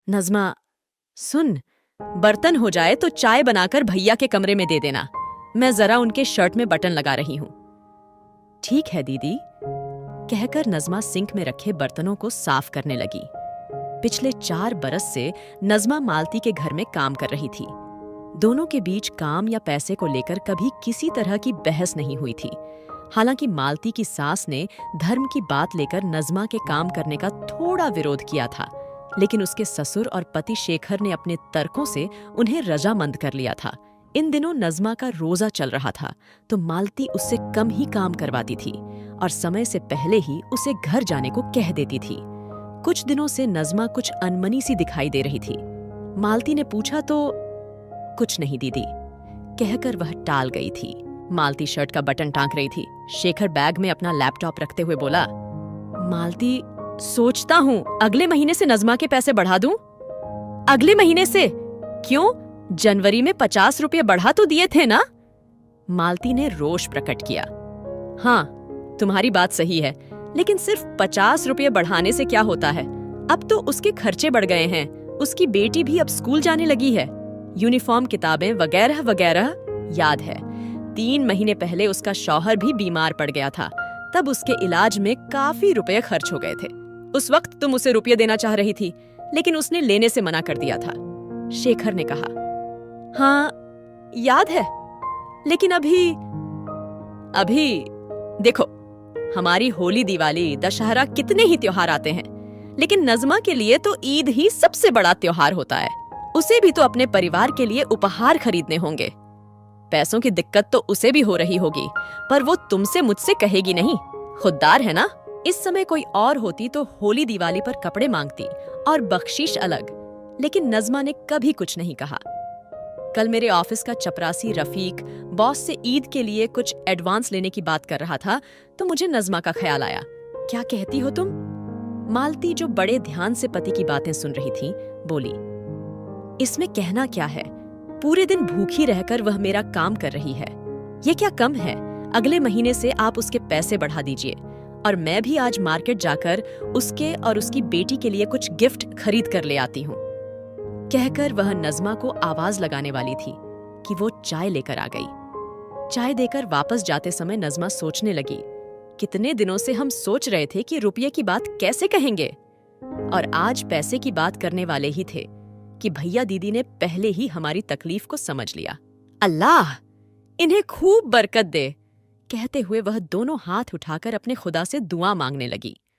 नज़मा, सुन, बर्तन हो जाए तो चाय बनाकर भैया के कमरे में दे देना। मैं जरा उनके शर्ट में बटन लगा रही हूँ। ठीक है दीदी, कहकर नज़मा सिंक में रखे बर्तनों को साफ करने लगी। पिछले 4 बरस से नज़मा मालती के घर में काम कर रही थी। दोनों के बीच काम या पैसे को लेकर कभी किसी तरह की बहस नहीं हुई थी। हालांकि मालती की सास ने धर्म की बात लेकर नज़मा के काम करने का थोड़ा विरोध किया था, लेकिन उसके ससुर और पति शेखर ने अपने तर्कों से उन्हें रजामंद कर लिया था। इन दिनों नज़मा का रोजा चल रहा था, तो मालती उससे कम ही काम करवाती थी और समय से पहले ही उसे घर जाने को कह देती थी। कुछ दिनों से नज़मा कुछ अनमनी सी दिखाई दे रही थी। मालती ने पूछा तो कुछ नहीं दीदी, कहकर वह टाल गई थी। मालती शर्ट का बटन टांक रही थी। शेखर बैग में अपना लैपटॉप रखते हुए बोला, मालती, सोचता हूँ अगले महीने से नज़मा के पैसे बढ़ा दूं। अगले महीने से? क्यों? जनवरी में 50 रुपये बढ़ा तो दिए थे ना? मालती ने रोष प्रकट किया। हाँ, तुम्हारी बात सही है, लेकिन सिर्फ 50 रुपये बढ़ाने से क्या होता है? अब तो उसके खर्चे बढ़ गए हैं। उसकी बेटी भी अब स्कूल जाने लगी है, यूनिफॉर्म, किताबें वगैरह वगैरह। याद है, 3 महीने पहले उसका शौहर भी बीमार पड़ गया था। तब उसके इलाज में काफी रुपए खर्च हो गए थे। उस वक्त तुम उसे रुपये देना चाह रही थी, लेकिन उसने लेने से मना कर दिया था, शेखर ने कहा। हाँ, याद है, लेकिन अभी देखो, हमारी होली, दिवाली, दशहरा, कितने ही त्योहार आते हैं, लेकिन नज़मा के लिए तो ईद ही सबसे बड़ा त्योहार होता है। उसे भी तो अपने परिवार के लिए उपहार खरीदने होंगे। पैसों की दिक्कत तो उसे भी हो रही होगी, पर वो तुमसे मुझसे कहेगी नहीं, खुददार है ना। इस समय कोई और होती तो होली दिवाली पर कपड़े मांगती और बख्शीश अलग, लेकिन नज़मा ने कभी कुछ नहीं कहा। कल मेरे ऑफिस का चपरासी रफीक बॉस से ईद के लिए कुछ एडवांस लेने की बात कर रहा था, तो मुझे नज़मा का ख्याल आया। क्या कहती हो तुम? मालती, जो बड़े ध्यान से पति की बातें सुन रही थी, बोली, इसमें कहना क्या है? पूरे दिन भूखी रहकर वह मेरा काम कर रही है, ये क्या कम है? अगले महीने से आप उसके पैसे बढ़ा दीजिए, और मैं भी आज मार्केट जाकर उसके और उसकी बेटी के लिए कुछ गिफ्ट खरीद कर ले आती हूँ। कहकर वह नज़मा को आवाज लगाने वाली थी कि वो चाय लेकर आ गई। चाय देकर वापस जाते समय नज़मा सोचने लगी, कितने दिनों से हम सोच रहे थे कि रुपये की बात कैसे कहेंगे, और आज पैसे की बात करने वाले ही थे कि भैया दीदी ने पहले ही हमारी तकलीफ को समझ लिया। अल्लाह इन्हें खूब बरकत दे, कहते हुए वह दोनों हाथ उठाकर अपने खुदा से दुआ मांगने लगी।